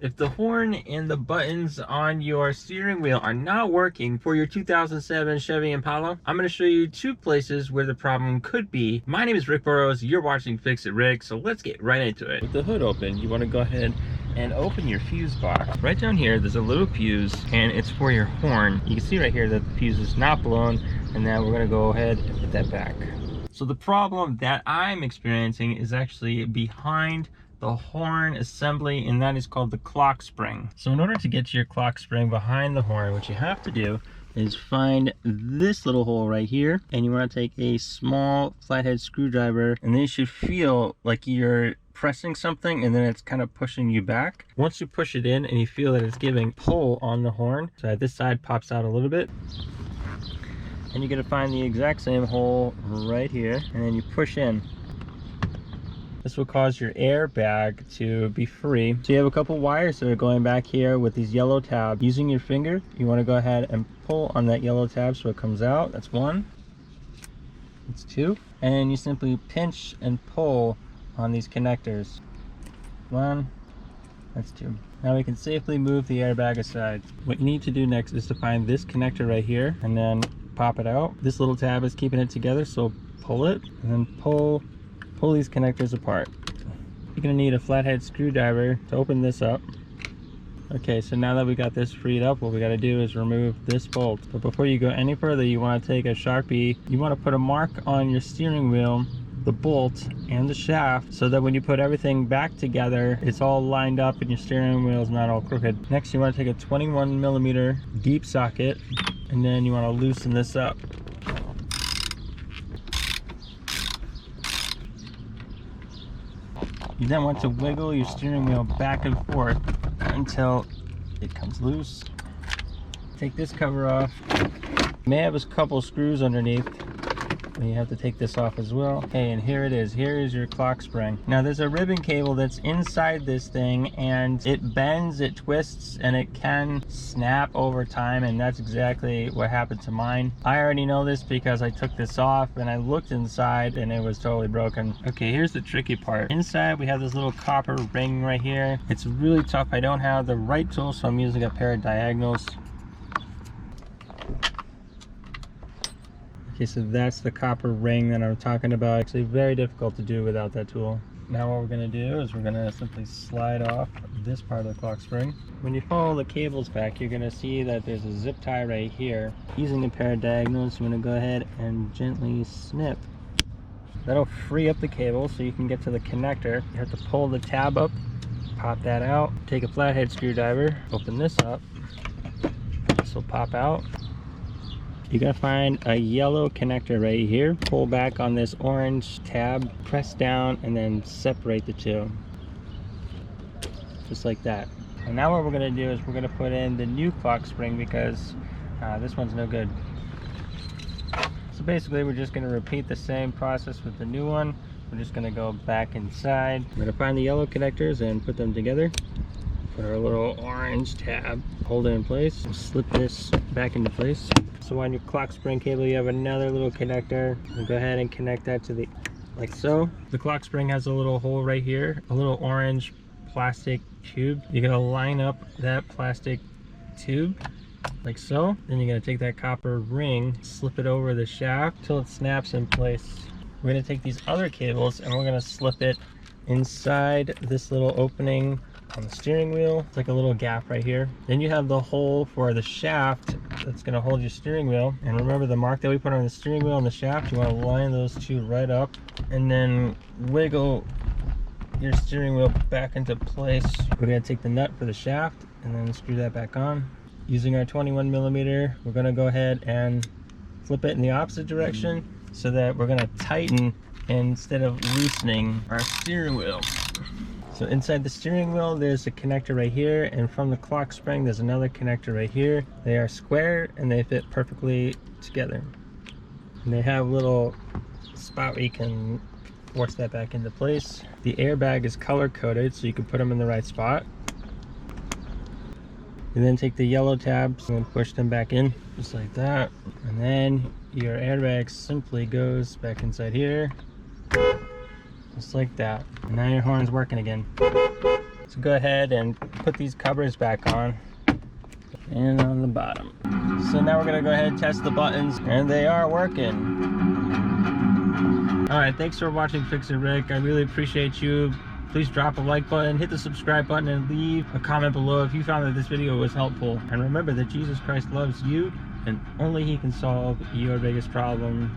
If the horn and the buttons on your steering wheel are not working for your 2007 Chevy Impala, I'm going to show you two places where the problem could be. My name is Rick Burrows. You're watching Fix It Rick, so let's get right into it. With the hood open, you want to go ahead and open your fuse box. Right down here, there's a little fuse, and it's for your horn. You can see right here that the fuse is not blown, and now we're going to go ahead and put that back. So the problem that I'm experiencing is actually behind the horn assembly, and that is called the clock spring. So in order to get to your clock spring behind the horn, what you have to do is find this little hole right here, and you want to take a small flathead screwdriver, and then you should feel like you're pressing something and then it's kind of pushing you back. Once you push it in and you feel that it's giving pull on the horn, so this side pops out a little bit, and you're going to find the exact same hole right here, and then you push in. This will cause your airbag to be free. So you have a couple wires that are going back here with these yellow tabs. Using your finger, you want to go ahead and pull on that yellow tab so it comes out. That's one. That's two. And you simply pinch and pull on these connectors. One. That's two. Now we can safely move the airbag aside. What you need to do next is to find this connector right here and then pop it out. This little tab is keeping it together, so pull it and then pull these connectors apart. You're gonna need a flathead screwdriver to open this up. Okay, so now that we got this freed up, what we gotta do is remove this bolt. But before you go any further, you wanna take a Sharpie. You wanna put a mark on your steering wheel, the bolt, and the shaft, so that when you put everything back together, it's all lined up and your steering wheel is not all crooked. Next, you wanna take a 21mm deep socket, and then you wanna loosen this up. You then want to wiggle your steering wheel back and forth until it comes loose. Take this cover off. You may have a couple screws underneath, but you have to take this off as well. Okay, and here it is. Here is your clock spring. Now there's a ribbon cable that's inside this thing, and it bends, it twists, and it can snap over time, and that's exactly what happened to mine. I already know this because I took this off and I looked inside and it was totally broken. Okay, here's the tricky part. Inside we have this little copper ring right here. It's really tough. I don't have the right tool, so I'm using a pair of diagonals. Okay, so that's the copper ring that I'm talking about. Actually very difficult to do without that tool. Now what we're going to do is we're going to simply slide off this part of the clock spring. When you follow the cables back, you're going to see that there's a zip tie right here. Using a pair of diagonals, you want to go ahead and gently snip. That'll free up the cable so you can get to the connector. You have to pull the tab up, pop that out, take a flathead screwdriver, open this up. This will pop out. You're gonna find a yellow connector right here. Pull back on this orange tab, press down, and then separate the two. Just like that. And now what we're gonna do is we're gonna put in the new clock spring because this one's no good. So basically we're just gonna repeat the same process with the new one. We're just gonna go back inside. We're gonna find the yellow connectors and put them together. Put our little orange tab, hold it in place, and slip this back into place. So on your clock spring cable, you have another little connector. And go ahead and connect that to the, like so. The clock spring has a little hole right here, a little orange plastic tube. You're gonna line up that plastic tube, like so. Then you're gonna take that copper ring, slip it over the shaft till it snaps in place. We're gonna take these other cables and we're gonna slip it inside this little opening on the steering wheel. It's like a little gap right here. Then you have the hole for the shaft that's going to hold your steering wheel. And remember the mark that we put on the steering wheel and the shaft, you want to line those two right up and then wiggle your steering wheel back into place. We're going to take the nut for the shaft and then screw that back on. Using our 21mm, we're going to go ahead and flip it in the opposite direction so that we're going to tighten instead of loosening our steering wheel. So inside the steering wheel, there's a connector right here, and from the clock spring, there's another connector right here. They are square and they fit perfectly together. And they have a little spot where you can force that back into place. The airbag is color coded, so you can put them in the right spot. You then take the yellow tabs and push them back in, just like that. And then your airbag simply goes back inside here. Just like that. And now your horn's working again. So go ahead and put these covers back on and on the bottom. So now we're gonna go ahead and test the buttons, and they are working. All right, thanks for watching Fix It Rick. I really appreciate you. Please drop a like button, hit the subscribe button, and leave a comment below if you found that this video was helpful. And remember that Jesus Christ loves you, and only He can solve your biggest problem.